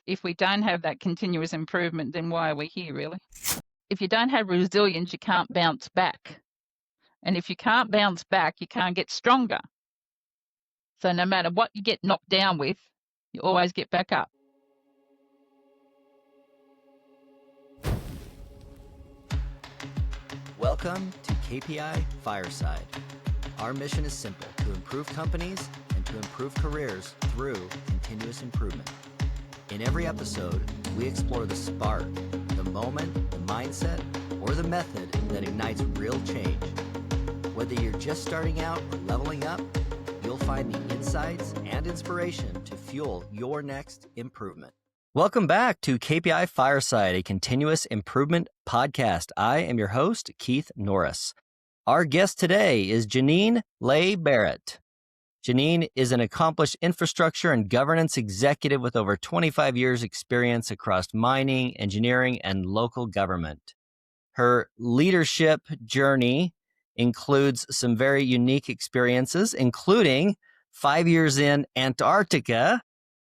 If we don't have that continuous improvement, then why are we here, really? If you don't have resilience, you can't bounce back. And if you can't bounce back, you can't get stronger. So no matter what you get knocked down with, you always get back up. Welcome to KPI Fireside. Our mission is simple: to improve companies and to improve careers through continuous improvement. In every episode, we explore the spark, the moment, the mindset, or the method that ignites real change. Whether you're just starting out or leveling up, you'll find the insights and inspiration to fuel your next improvement. Welcome back to KPI Fireside, a continuous improvement podcast. I am your host, Keith Norris. Our guest today is Janine LeaBarrett. Janine is an accomplished infrastructure and governance executive with over 25 years experience across mining, engineering, and local government. Her leadership journey includes some very unique experiences, including 5 years in Antarctica,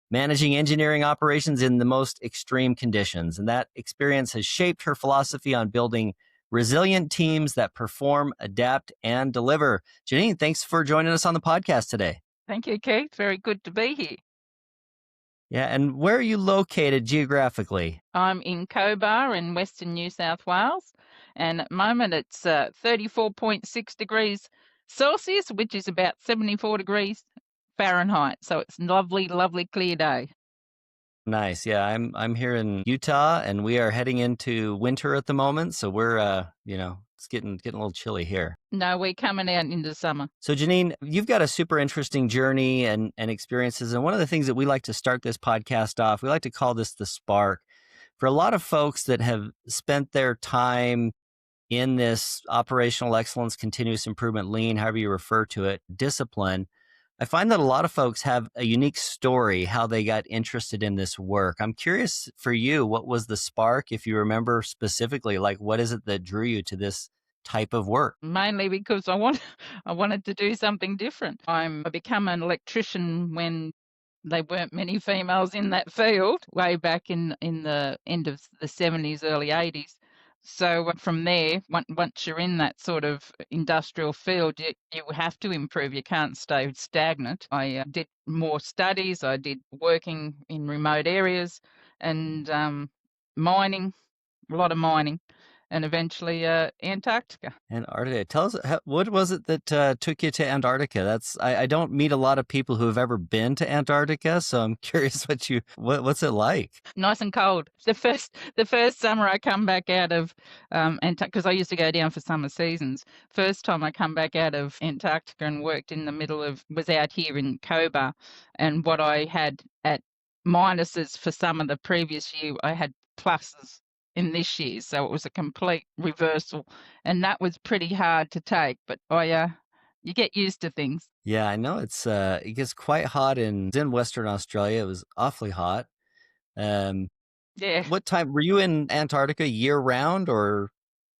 managing engineering operations in the most extreme conditions. And that experience has shaped her philosophy on building resilient teams that perform, adapt, and deliver. Janine, thanks for joining us on the podcast today. Thank you, Keith. Very good to be here. Yeah, and where are you located geographically? I'm in Cobar in Western New South Wales, and at the moment it's 34.6 degrees Celsius, which is about 74 degrees Fahrenheit. So it's a lovely, lovely clear day. Nice. Yeah, I'm here in Utah, and we are heading into winter at the moment, so we're it's getting a little chilly here. No, we're coming out into summer. So Janine, you've got a super interesting journey and experiences, and one of the things that we like to start this podcast off, we like to call this the spark. For a lot of folks that have spent their time in this operational excellence, continuous improvement, lean, however you refer to it, discipline, I find that a lot of folks have a unique story how they got interested in this work. I'm curious for you, what was the spark, if you remember specifically, like what is it that drew you to this type of work? Mainly because I wanted to do something different. I became an electrician when there weren't many females in that field, way back in the end of the 70s, early 80s. So from there, once you're in that sort of industrial field, you have to improve. You can't stay stagnant. I did more studies. I did working in remote areas and mining, a lot of mining, and eventually Antarctica. Antarctica. Tell us, what was it that took you to Antarctica? I don't meet a lot of people who have ever been to Antarctica, so I'm curious what's it like? Nice and cold. The first summer I come back out of Antarctica, because I used to go down for summer seasons. First time I come back out of Antarctica and worked in the middle of, was out here in Cobar, and what I had at minuses for summer the previous year, I had pluses in this year, so it was a complete reversal, and that was pretty hard to take, but you get used to things. Yeah, I know it gets quite hot in Western Australia. It was awfully hot. Yeah. What time were you in Antarctica, year round or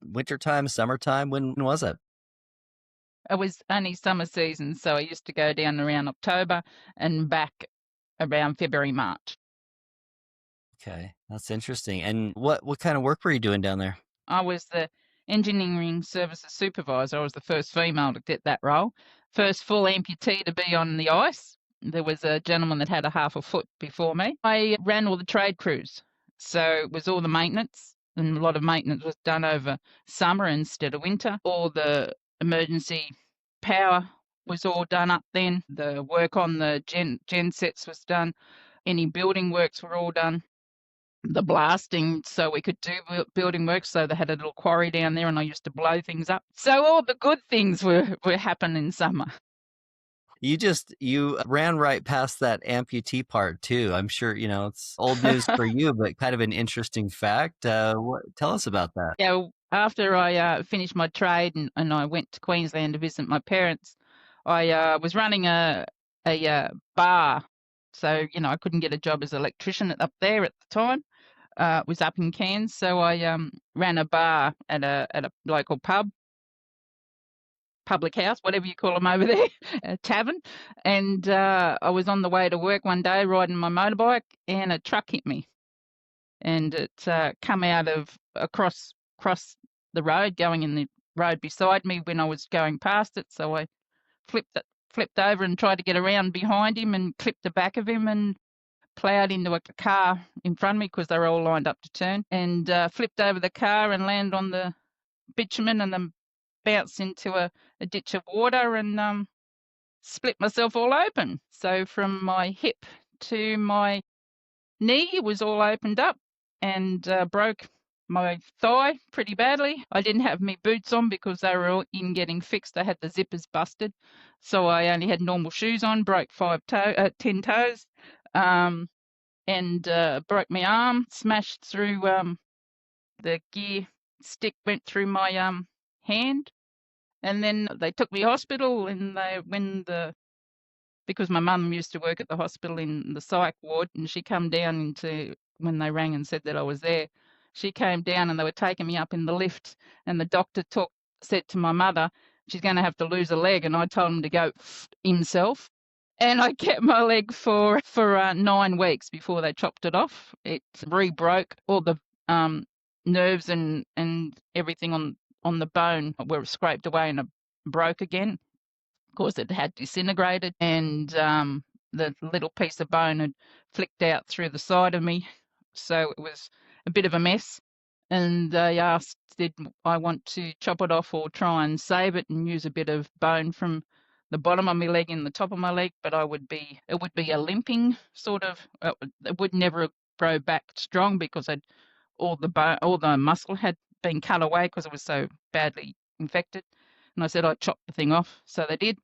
wintertime, summertime? When was it? It was only summer season, so I used to go down around October and back around February, March. Okay, that's interesting. And what kind of work were you doing down there? I was the engineering services supervisor. I was the first female to get that role. First full amputee to be on the ice. There was a gentleman that had a half a foot before me. I ran all the trade crews. So it was all the maintenance, and a lot of maintenance was done over summer instead of winter. All the emergency power was all done up then. The work on the gen sets was done. Any building works were all done. The blasting, so we could do building work, so they had a little quarry down there and I used to blow things up. So all the good things were happening in summer. You ran right past that amputee part too. I'm sure, it's old news for you, but kind of an interesting fact. Tell us about that. Yeah, after I finished my trade and I went to Queensland to visit my parents, I was running a bar. So, I couldn't get a job as an electrician up there at the time. It was up in Cairns, so I ran a bar at a local pub. public house, whatever you call them over there, a tavern. And I was on the way to work one day riding my motorbike, and a truck hit me. And it come out of across the road, going in the road beside me when I was going past it. So I flipped over and tried to get around behind him and clipped the back of him and ploughed into a car in front of me because they were all lined up to turn, and flipped over the car and landed on the bitumen and then bounced into a ditch of water and split myself all open. So from my hip to my knee was all opened up, and broke my thigh pretty badly. I didn't have my boots on because they were all in getting fixed. I had the zippers busted, so I only had normal shoes on. Broke 10 toes, and broke my arm. Smashed through the gear stick, went through my hand, and then they took me to hospital. And because my mum used to work at the hospital in the psych ward, and she come down when they rang and said that I was there. She came down and they were taking me up in the lift, and the doctor said to my mother, she's going to have to lose a leg, and I told him to go himself. And I kept my leg for 9 weeks before they chopped it off. It re-broke. All the nerves and everything on the bone were scraped away and broke again. Of course, it had disintegrated, and the little piece of bone had flicked out through the side of me. So it was a bit of a mess. And they asked, did I want to chop it off or try and save it and use a bit of bone from the bottom of my leg and the top of my leg? But it would be a limping sort of. It would never grow back strong because all the muscle had been cut away because it was so badly infected. And I said I'd chop the thing off. So they did.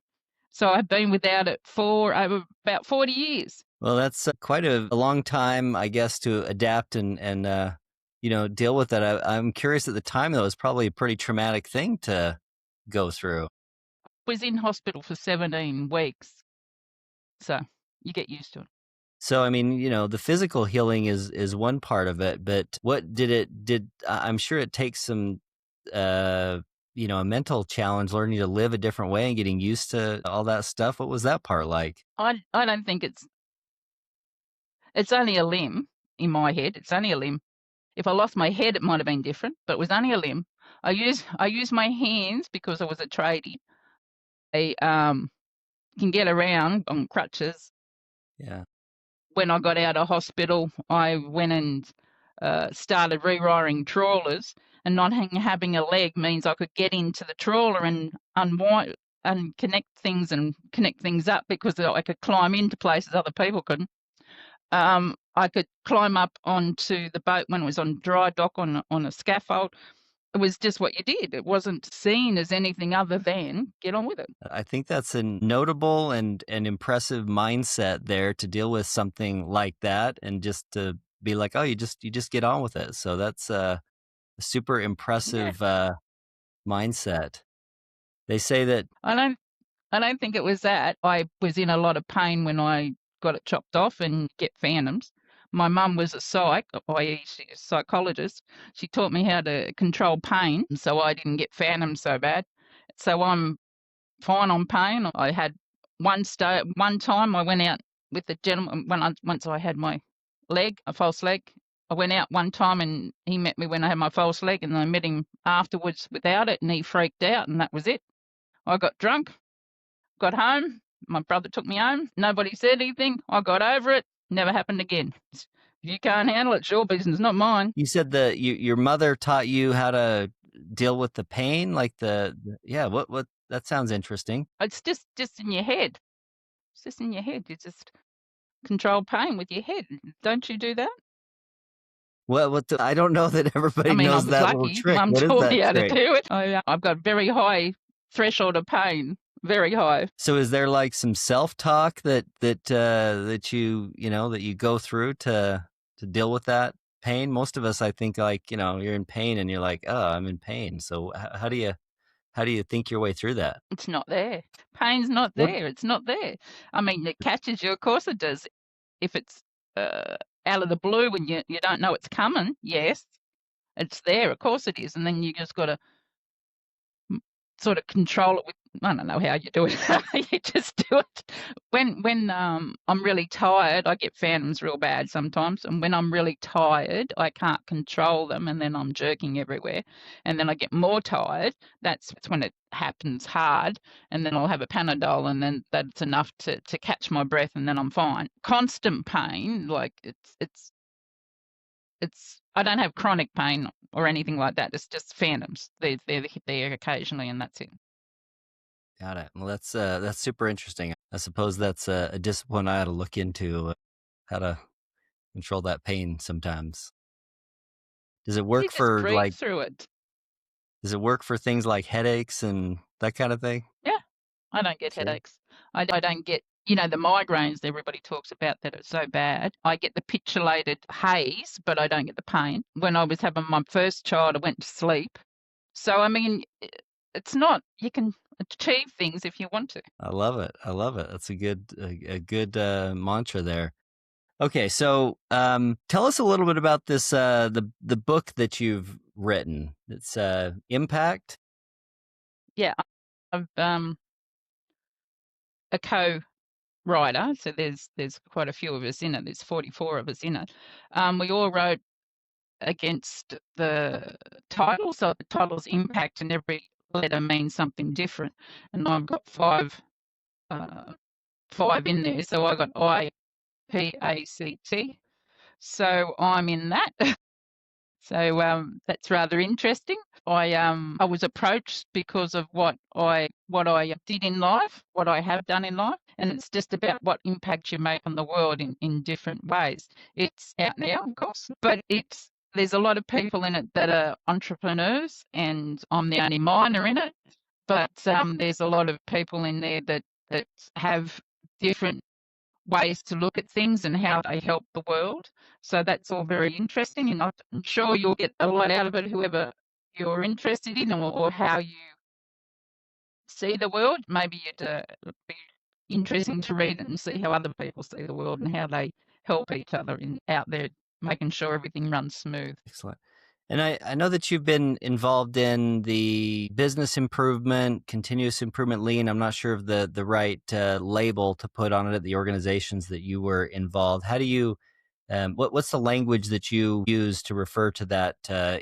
So I've been without it for over about 40 years. Well, that's quite a long time, I guess, to adapt and deal with that. I'm curious, at the time, though, it was probably a pretty traumatic thing to go through. Was in hospital for 17 weeks. So you get used to it. So, I mean, the physical healing is one part of it, but what I'm sure it takes some, a mental challenge, learning to live a different way and getting used to all that stuff. What was that part like? I don't think it's only a limb in my head. It's only a limb. If I lost my head, it might have been different, but it was only a limb. I use my hands because I was a tradie. I can get around on crutches. Yeah. When I got out of hospital, I went and started rewiring trawlers, and not having a leg means I could get into the trawler and unwind and connect things up because I could climb into places other people couldn't. I could climb up onto the boat when it was on dry dock on a scaffold. It was just what you did. It wasn't seen as anything other than get on with it. I think that's a notable and impressive mindset there to deal with something like that, and just to be like, oh, you just get on with it. So that's a super impressive mindset. They say that I don't think it was that. I was in a lot of pain when I got it chopped off and get phantoms. My mum was a i.e. she's a psychologist. She taught me how to control pain, so I didn't get phantoms so bad. So I'm fine on pain. I had one time I went out with the gentleman once I had my a false leg. I went out one time and he met me when I had my false leg, and I met him afterwards without it, and he freaked out, and that was it. I got drunk, got home. My brother took me home. Nobody said anything. I got over it. Never happened again. If you can't handle it, it's your business, not mine. You said that your mother taught you how to deal with the pain, like what that sounds interesting. It's just in your head. It's just in your head. You just control pain with your head. Don't you do that? Well, I don't know that everybody knows that little trick. Mum what is taught that me how trick? to do it. I've got very high threshold of pain. Very high. So is there like some self-talk that you go through to deal with that pain? Most of us, I think, like, you're in pain and you're like, oh, I'm in pain. So how do you think your way through that? It's not there. Pain's not there. It's not there. I mean, it catches you. Of course it does. If it's out of the blue and you don't know it's coming, yes, it's there. Of course it is. And then you just got to sort of control it I don't know how you do it. You just do it. When I'm really tired, I get phantoms real bad sometimes, and when I'm really tired, I can't control them, and then I'm jerking everywhere, and then I get more tired. That's when it happens hard, and then I'll have a Panadol, and then that's enough to catch my breath, and then I'm fine. Constant pain, like it's I don't have chronic pain or anything like that. It's just phantoms. They're there occasionally, and that's it. Got it. Well, that's super interesting. I suppose that's a discipline I ought to look into, how to control that pain sometimes. Does it You work just for breathe through it. does it work for things like headaches and that kind of thing? Yeah, I don't get Sure. headaches. I don't get, the migraines that everybody talks about that are so bad. I get the pituitary haze, but I don't get the pain. When I was having my first child, I went to sleep. So, I mean, it's not, you can achieve things if you want to. I love it. I love it. That's a good mantra there. Okay, so tell us a little bit about this the book that you've written. It's Impact. Yeah, I'm a co-writer, so there's quite a few of us in it. There's 44 of us in it. We all wrote against the title, so the title's Impact, and every letter means something different. And I've got five in there, so I got IPACT. So I'm in that. So that's rather interesting. I was approached because of what I did in life, what I have done in life, and it's just about what impact you make on the world in different ways. It's out now, of course, but there's a lot of people in it that are entrepreneurs, and I'm the only minor in it. But there's a lot of people in there that have different ways to look at things and how they help the world. So that's all very interesting, and I'm sure you'll get a lot out of it, whoever you're interested in, or how you see the world. Maybe it'd be interesting to read and see how other people see the world and how they help each other out there, making sure everything runs smooth. Excellent. And I know that you've been involved in the business improvement, continuous improvement, lean. I'm not sure of the right label to put on it at the organizations that you were involved. How do you, what's the language that you use to refer to that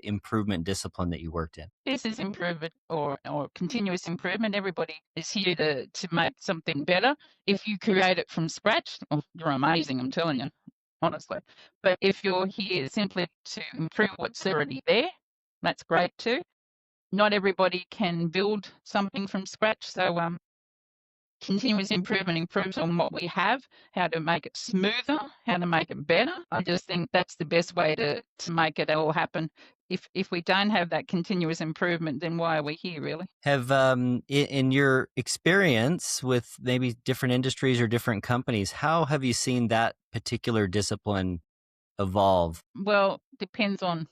improvement discipline that you worked in? Business improvement or continuous improvement, everybody is here to make something better. If you create it from scratch, you're amazing, I'm telling you, honestly. But if you're here simply to improve what's already there, that's great too. Not everybody can build something from scratch, so continuous improvement improves on what we have, how to make it smoother, how to make it better. I just think that's the best way to make it all happen. If we don't have that continuous improvement, then why are we here, really? Have in your experience with maybe different industries or different companies, how have you seen that particular discipline evolve? Well, depends on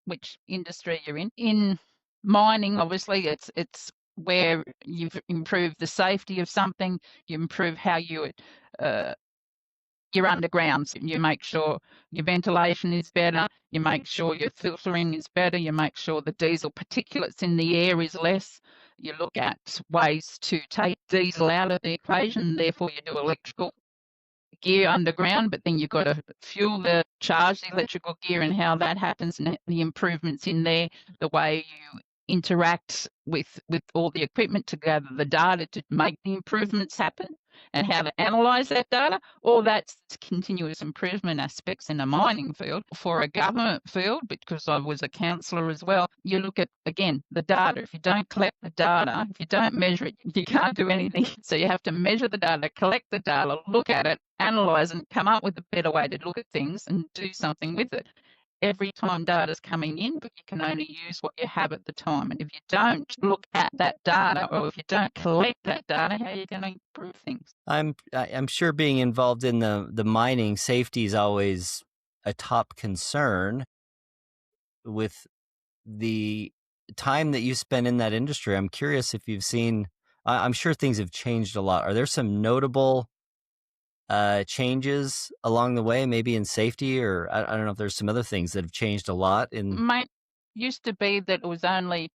which industry you're in. In mining, obviously, it's where you've improved the safety of something, you improve how you're underground. So you make sure your ventilation is better, you make sure your filtering is better, you make sure the diesel particulates in the air is less. You look at ways to take diesel out of the equation, therefore you do electrical gear underground, but then you've got to charge the electrical gear, and how that happens, and the improvements in there, the way you interact with all the equipment to gather the data to make the improvements happen, and how to analyze that data. All that's continuous improvement aspects in a mining field. For a government field, because I was a councillor as well, you look at, again, the data. If you don't collect the data, if you don't measure it, you can't do anything. So you have to measure the data, collect the data, look at it, analyze, and come up with a better way to look at things and do something with it. Every time data's coming in, but you can only use what you have at the time. And if you don't look at that data, or if you don't collect that data, how are you going to improve things? I'm sure being involved in the mining, safety is always a top concern. With the time that you spend in that industry, I'm curious if you've seen. I'm sure things have changed a lot. Are there some notable changes along the way, maybe in safety, or I don't know if there's some other things that have changed a lot in. Used to be that it was only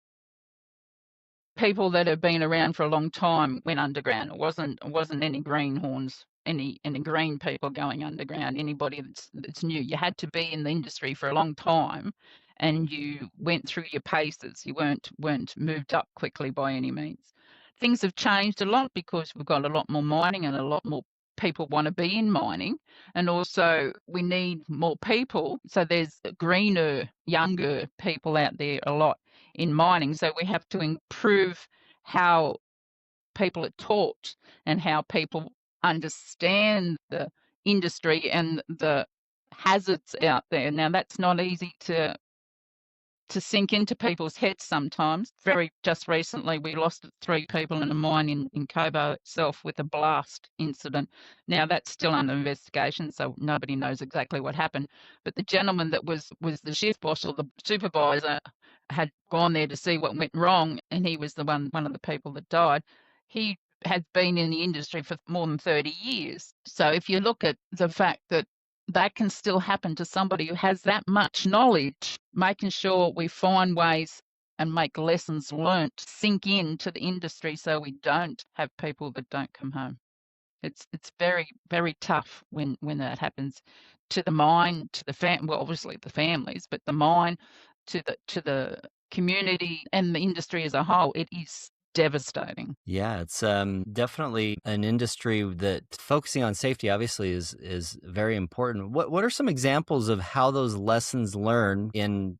people that have been around for a long time went underground. It wasn't any greenhorns, any green people going underground. Anybody that's new. You had to be in the industry for a long time, and you went through your paces. You weren't moved up quickly by any means. Things have changed a lot because we've got a lot more mining and a lot more people want to be in mining, and also we need more people. So there's greener, younger people out there a lot in mining. So we have to improve how people are taught and how people understand the industry and the hazards out there. Now that's not easy to sink into people's heads sometimes. Just recently, we lost 3 people in a mine in Cobar itself with a blast incident. Now, that's still under investigation, so nobody knows exactly what happened. But the gentleman that was the shift boss or the supervisor had gone there to see what went wrong, and he was one of the people that died. He had been in the industry for more than 30 years. So if you look at the fact that can still happen to somebody who has that much knowledge, making sure we find ways and make lessons learnt sink into the industry so we don't have people that don't come home. It's very, very tough when that happens to the mine, to the well, obviously the families, but the mine, to the community and the industry as a whole. It is devastating. Yeah, it's definitely an industry that focusing on safety obviously is very important. What are some examples of how those lessons learned in,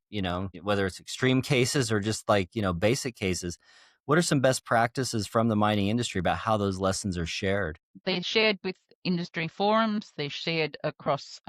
whether it's extreme cases or just like, basic cases? What are some best practices from the mining industry about how those lessons are shared? They're shared with industry forums. They're shared across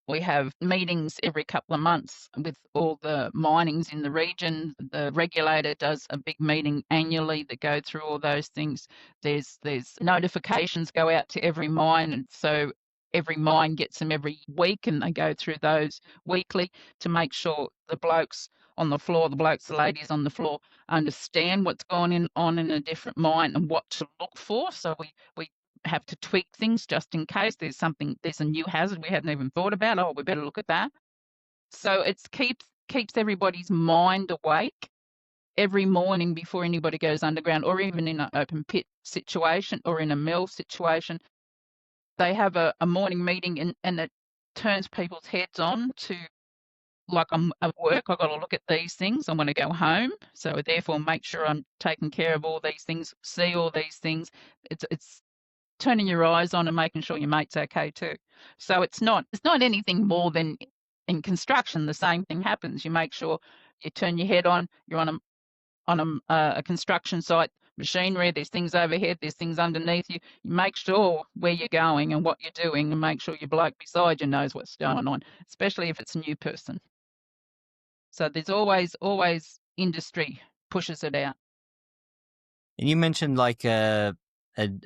we have meetings every couple of months with all the minings in the region. The regulator does a big meeting annually that go through all those things. There's notifications go out to every mine, and so every mine gets them every week, and they go through those weekly to make sure the blokes on the floor, the ladies on the floor understand what's going on in a different mine and what to look for. So we have to tweak things just in case there's a new hazard we hadn't even thought about. Oh, we better look at that. So it keeps everybody's mind awake every morning before anybody goes underground, or even in an open pit situation or in a mill situation. They have a morning meeting, and it turns people's heads on to, like, I'm at work, I've got to look at these things. I want to go home, so therefore make sure I'm taking care of all these things, see all these things. It's turning your eyes on and making sure your mate's okay too. So it's not anything more than in construction. The same thing happens. You make sure you turn your head on. You're on a construction site, machinery. There's things overhead. There's things underneath you. You make sure where you're going and what you're doing, and make sure your bloke beside you knows what's going on, especially if it's a new person. So there's always industry pushes it out. And you mentioned like a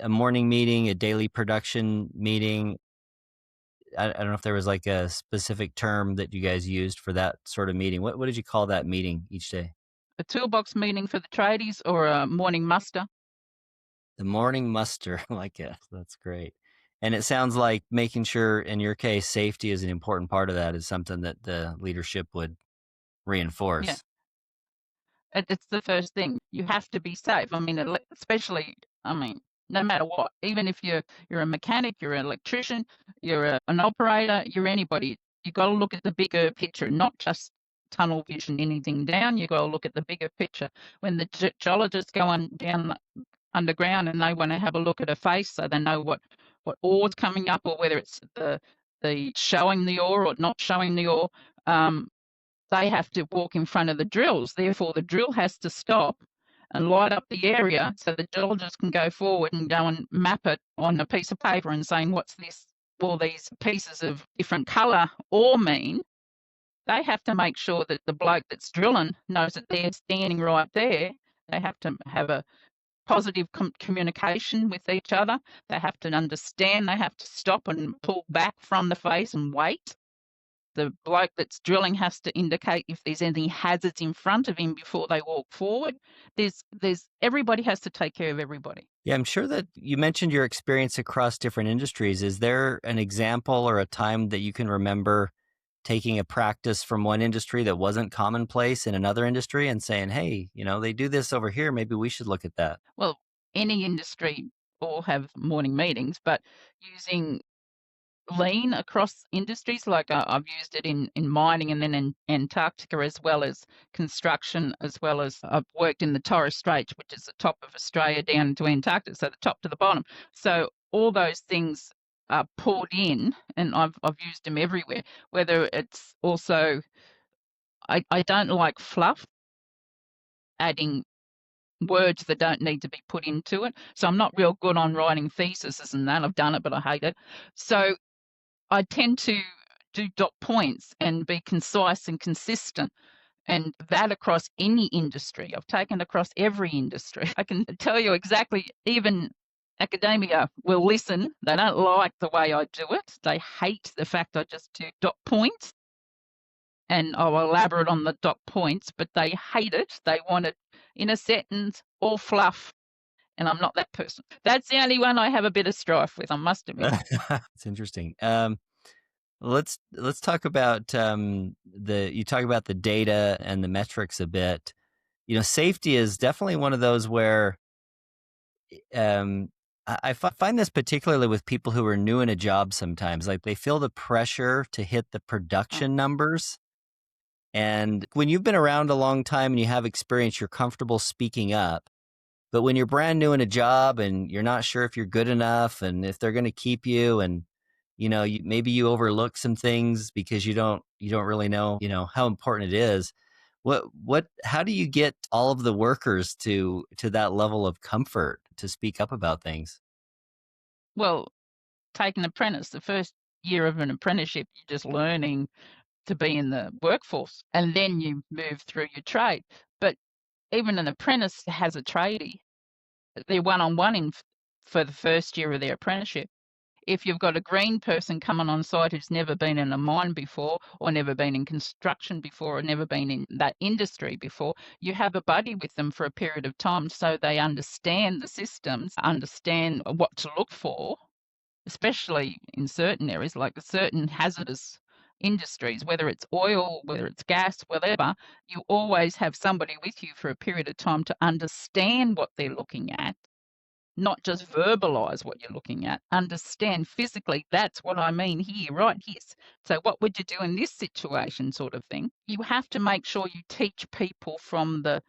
morning meeting, a daily production meeting. I don't know if there was like a specific term that you guys used for that sort of meeting. What did you call that meeting each day? A toolbox meeting for the tradies, or a morning muster? The morning muster. Like, yeah, that's great. And it sounds like making sure, in your case, safety is an important part of that, is something that the leadership would reinforce. Yeah. It's the first thing. You have to be safe. I mean, especially, no matter what, even if you're a mechanic, you're an electrician, you're an operator, you're anybody, you've got to look at the bigger picture, not just tunnel vision, anything down. You've got to look at the bigger picture. When the geologists go down underground and they want to have a look at a face so they know what ore's coming up, or whether it's the showing the ore or not showing the ore, they have to walk in front of the drills. Therefore, the drill has to stop and light up the area so the geologist can go forward and go and map it on a piece of paper and saying, what's this, all these pieces of different colour ore mean. They have to make sure that the bloke that's drilling knows that they're standing right there. They have to have a positive communication with each other. They have to understand. They have to stop and pull back from the face and wait. The bloke that's drilling has to indicate if there's any hazards in front of him before they walk forward. There's everybody has to take care of everybody. Yeah, I'm sure that you mentioned your experience across different industries. Is there an example or a time that you can remember taking a practice from one industry that wasn't commonplace in another industry and saying, hey, they do this over here. Maybe we should look at that. Well, any industry all have morning meetings, but using lean across industries, like I've used it in mining and then in Antarctica, as well as construction, as well as I've worked in the Torres Straits, which is the top of Australia down to Antarctica, so the top to the bottom. So all those things are poured in, and I've used them everywhere. Whether it's also, I don't like fluff, adding words that don't need to be put into it. So I'm not real good on writing theses and that. I've done it, but I hate it. So I tend to do dot points and be concise and consistent, and that across any industry. I've taken across every industry. I can tell you exactly, even academia will listen. They don't like the way I do it. They hate the fact I just do dot points, and I'll elaborate on the dot points, but they hate it. They want it in a sentence, all fluff, and I'm not that person. That's the only one I have a bit of strife with, I must admit. It's interesting. Let's talk about you talk about the data and the metrics a bit. Safety is definitely one of those where I find this particularly with people who are new in a job sometimes. Like, they feel the pressure to hit the production numbers. And when you've been around a long time and you have experience, you're comfortable speaking up. But when you're brand new in a job and you're not sure if you're good enough and if they're going to keep you, and maybe you overlook some things because you don't really know how important it is. How do you get all of the workers to that level of comfort to speak up about things? Well, take an apprentice. The first year of an apprenticeship, you're just learning to be in the workforce, and then you move through your trade. But even an apprentice has a tradie. They're one-on-one for the first year of their apprenticeship. If you've got a green person coming on site who's never been in a mine before, or never been in construction before, or never been in that industry before, you have a buddy with them for a period of time so they understand the systems, understand what to look for, especially in certain areas, like certain hazardous industries, whether it's oil, whether it's gas, whatever. You always have somebody with you for a period of time to understand what they're looking at, not just verbalize what you're looking at. Understand physically, that's what I mean here, right here. So what would you do in this situation, sort of thing. You have to make sure you teach people from the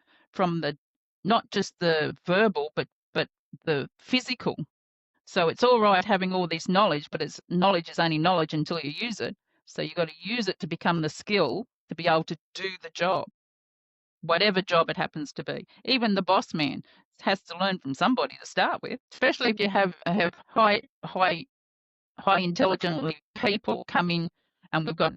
not just the verbal, but the physical. So it's all right having all this knowledge, but knowledge is only knowledge until you use it. So you've got to use it to become the skill to be able to do the job, whatever job it happens to be. Even the boss man has to learn from somebody to start with, especially if you have high intelligently people come in, and we've got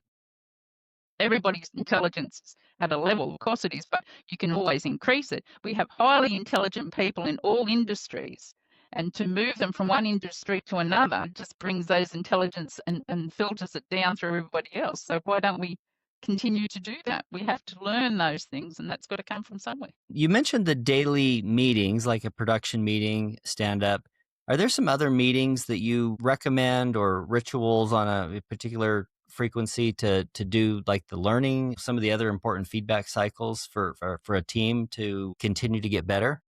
everybody's intelligence at a level. Of course it is, but you can always increase it. We have highly intelligent people in all industries, and to move them from one industry to another just brings those intelligence and filters it down through everybody else. So why don't we continue to do that? We have to learn those things, and that's got to come from somewhere. You mentioned the daily meetings, like a production meeting, stand-up. Are there some other meetings that you recommend, or rituals on a particular frequency to do, like the learning, some of the other important feedback cycles for a team to continue to get better?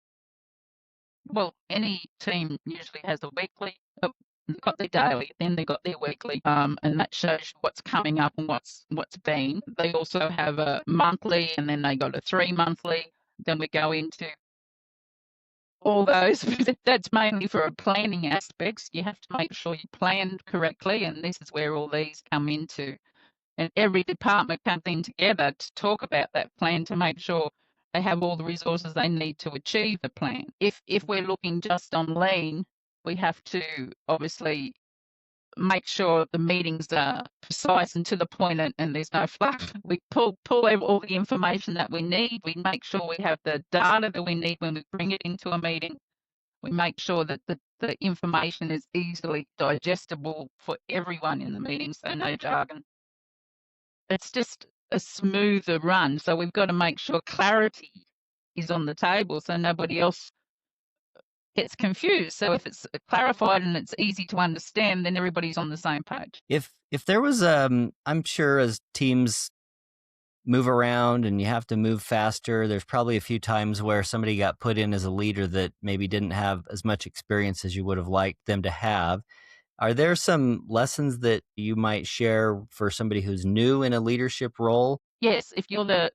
Well, any team usually has a weekly. They've got their daily, then they've got their weekly, and that shows what's coming up and what's been. They also have a monthly, and then they got a 3-monthly. Then we go into all those. That's mainly for a planning aspects. You have to make sure you planned correctly, and this is where all these come into. And every department comes in together to talk about that plan to make sure they have all the resources they need to achieve the plan. If we're looking just on lean, we have to obviously make sure the meetings are precise and to the point, and there's no fluff. We pull all the information that we need. We make sure we have the data that we need when we bring it into a meeting. We make sure that the information is easily digestible for everyone in the meeting, so no jargon. It's just a smoother run. So we've got to make sure clarity is on the table so nobody else gets confused. So if it's clarified and it's easy to understand, then everybody's on the same page. If If there was, I'm sure as teams move around and you have to move faster, there's probably a few times where somebody got put in as a leader that maybe didn't have as much experience as you would have liked them to have. Are there some lessons that you might share for somebody who's new in a leadership role? Yes, if you're the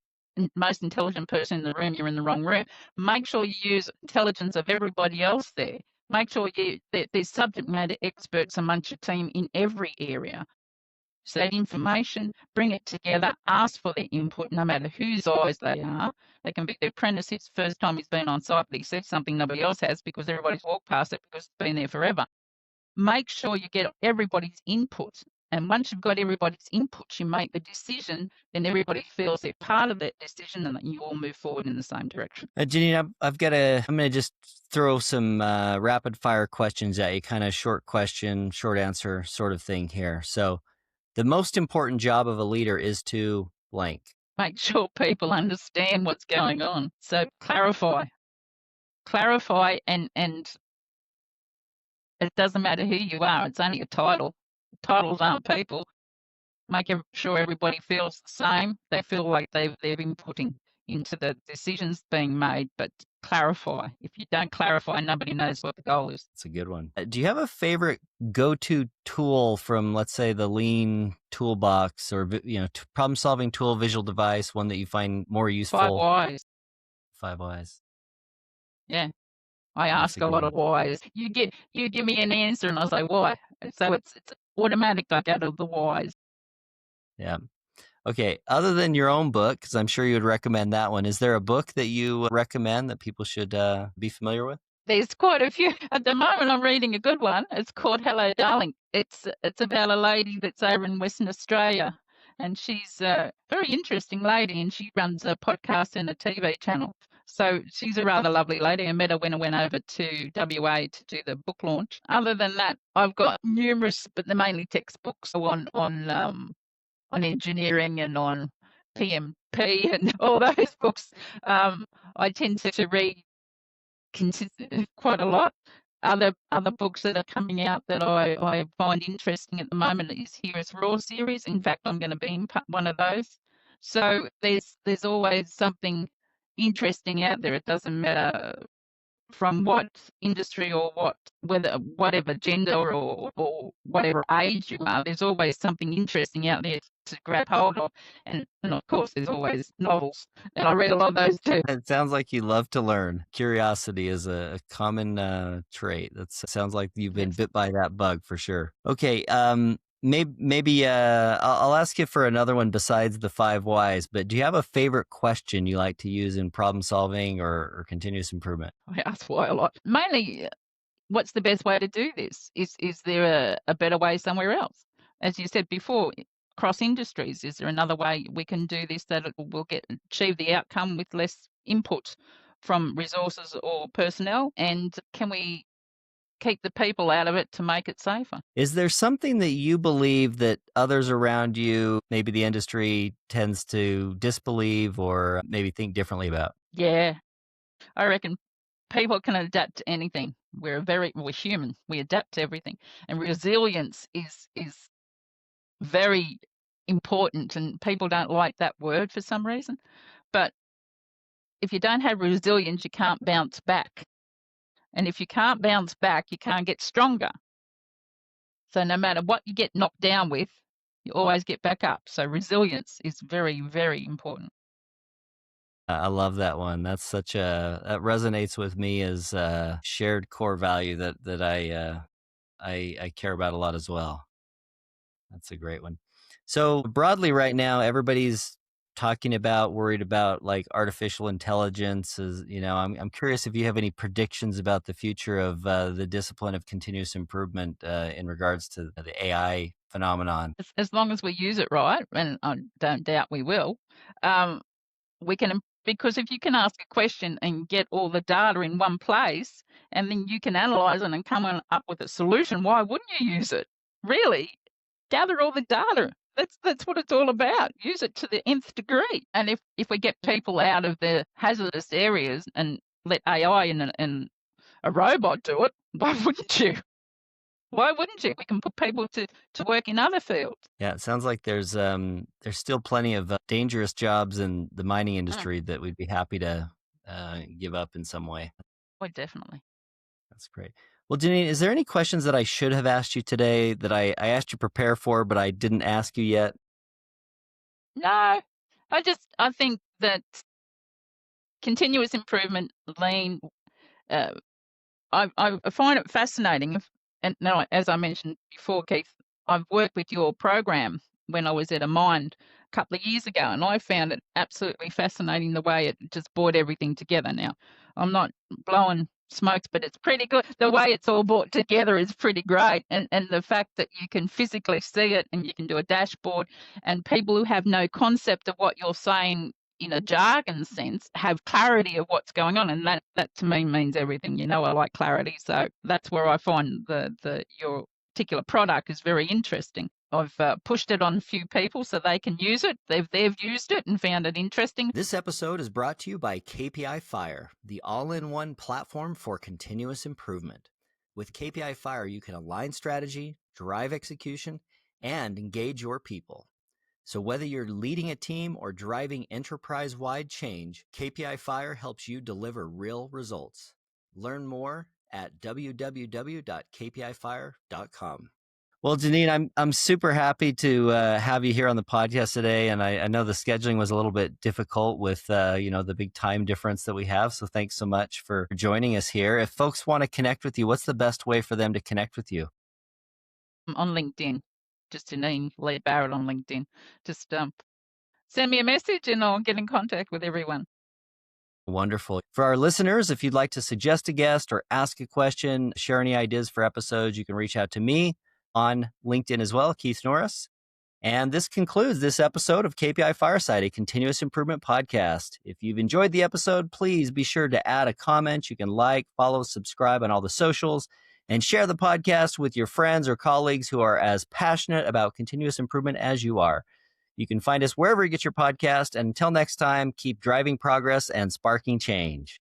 most intelligent person in the room, you're in the wrong room. Make sure you use intelligence of everybody else there. Make sure there's subject matter experts amongst your team in every area. So that information, bring it together, ask for their input, no matter whose eyes they are. They can be the apprentice. It's the first time he's been on site, but he said something nobody else has because everybody's walked past it because it's been there forever. Make sure you get everybody's input. And once you've got everybody's input, you make the decision, then everybody feels they're part of that decision and you all move forward in the same direction. Janine, I'm going to just throw some rapid fire questions at you, kind of short question, short answer sort of thing here. So the most important job of a leader is to blank. Make sure people understand what's going on. So clarify, and it doesn't matter who you are. It's only a title. Titles aren't people. Make sure everybody feels the same. They feel like they've been putting into the decisions being made, but clarify. If you don't clarify, nobody knows what the goal is. That's a good one. Do you have a favorite go-to tool from, let's say, the Lean toolbox or problem-solving tool, visual device, one that you find more useful? 5 whys. 5 whys. Yeah. I ask a lot of whys. You give me an answer, and I say why. So it's automatic. I go to the whys. Yeah. Okay. Other than your own book, because I'm sure you would recommend that one, is there a book that you recommend that people should be familiar with? There's quite a few. At the moment, I'm reading a good one. It's called Hello, Darling. It's about a lady that's over in Western Australia, and she's a very interesting lady, and she runs a podcast and a TV channel. So she's a rather lovely lady. I met her when I went over to WA to do the book launch. Other than that, I've got numerous, but they're mainly textbooks on engineering and on PMP and all those books. I tend to read quite a lot. Other books that are coming out that I find interesting at the moment is Heroes Raw series. In fact, I'm going to be in one of those. So there's always something interesting out there. It doesn't matter from what industry or whatever gender or whatever age you are. There's always something interesting out there to grab hold of, and of course there's always novels, and I read a lot of those too. It sounds like you love to learn. Curiosity is a common trait. That sounds like you've been bit by that bug for sure. Okay, maybe I'll ask you for another one besides the 5 whys, but do you have a favorite question you like to use in problem solving or continuous improvement? I ask why a lot. Mainly, what's the best way to do this? Is there a better way somewhere else? As you said before, cross industries, is there another way we can do this that it will achieve the outcome with less input from resources or personnel? And can we keep the people out of it to make it safer? Is there something that you believe that others around you, maybe the industry, tends to disbelieve or maybe think differently about? Yeah, I reckon people can adapt to anything. We're human. We adapt to everything, and resilience is very important. And people don't like that word for some reason, but if you don't have resilience, you can't bounce back. And if you can't bounce back, you can't get stronger. So no matter what you get knocked down with, you always get back up. So resilience is very, very important. I love that one. That resonates with me as a shared core value that I care about a lot as well. That's a great one. So broadly right now, everybody's worried about like artificial intelligence. I'm curious if you have any predictions about the future of the discipline of continuous improvement in regards to the AI phenomenon. As long as we use it right, and I don't doubt we will, we can, because if you can ask a question and get all the data in one place, and then you can analyze it and come up with a solution, why wouldn't you use it? Really, gather all the data. That's what it's all about. Use it to the nth degree. And if we get people out of the hazardous areas and let AI and a robot do it, why wouldn't you? Why wouldn't you? We can put people to work in other fields. Yeah, it sounds like there's still plenty of dangerous jobs in the mining Mm. industry that we'd be happy to give up in some way. Oh, definitely. That's great. Well, Janine, is there any questions that I should have asked you today that I asked you to prepare for, but I didn't ask you yet? No, I think that continuous improvement, lean, uh, I find it fascinating. And now, as I mentioned before, Keith, I've worked with your program when I was at a mine a couple of years ago, and I found it absolutely fascinating the way it just brought everything together. Now, I'm not blowing smokes, but it's pretty good. The way it's all brought together is pretty great. And the fact that you can physically see it and you can do a dashboard, and people who have no concept of what you're saying in a jargon sense have clarity of what's going on, and that to me means everything. I like clarity, so that's where I find your particular product is very interesting. I've pushed it on a few people so they can use it. They've used it and found it interesting. This episode is brought to you by KPI Fire, the all-in-one platform for continuous improvement. With KPI Fire, you can align strategy, drive execution, and engage your people. So whether you're leading a team or driving enterprise-wide change, KPI Fire helps you deliver real results. Learn more at www.kpifire.com. Well, Janine, I'm super happy to have you here on the podcast today, and I know the scheduling was a little bit difficult with the big time difference that we have. So thanks so much for joining us here. If folks want to connect with you, what's the best way for them to connect with you? On LinkedIn, just Janine LeaBarrett on LinkedIn. Just send me a message, and I'll get in contact with everyone. Wonderful. For our listeners, if you'd like to suggest a guest or ask a question, share any ideas for episodes, you can reach out to me on LinkedIn as well, Keith Norris. And this concludes this episode of KPI Fireside, a continuous improvement podcast. If you've enjoyed the episode, please be sure to add a comment. You can like, follow, subscribe on all the socials, and share the podcast with your friends or colleagues who are as passionate about continuous improvement as you are. You can find us wherever you get your podcast. And until next time, keep driving progress and sparking change.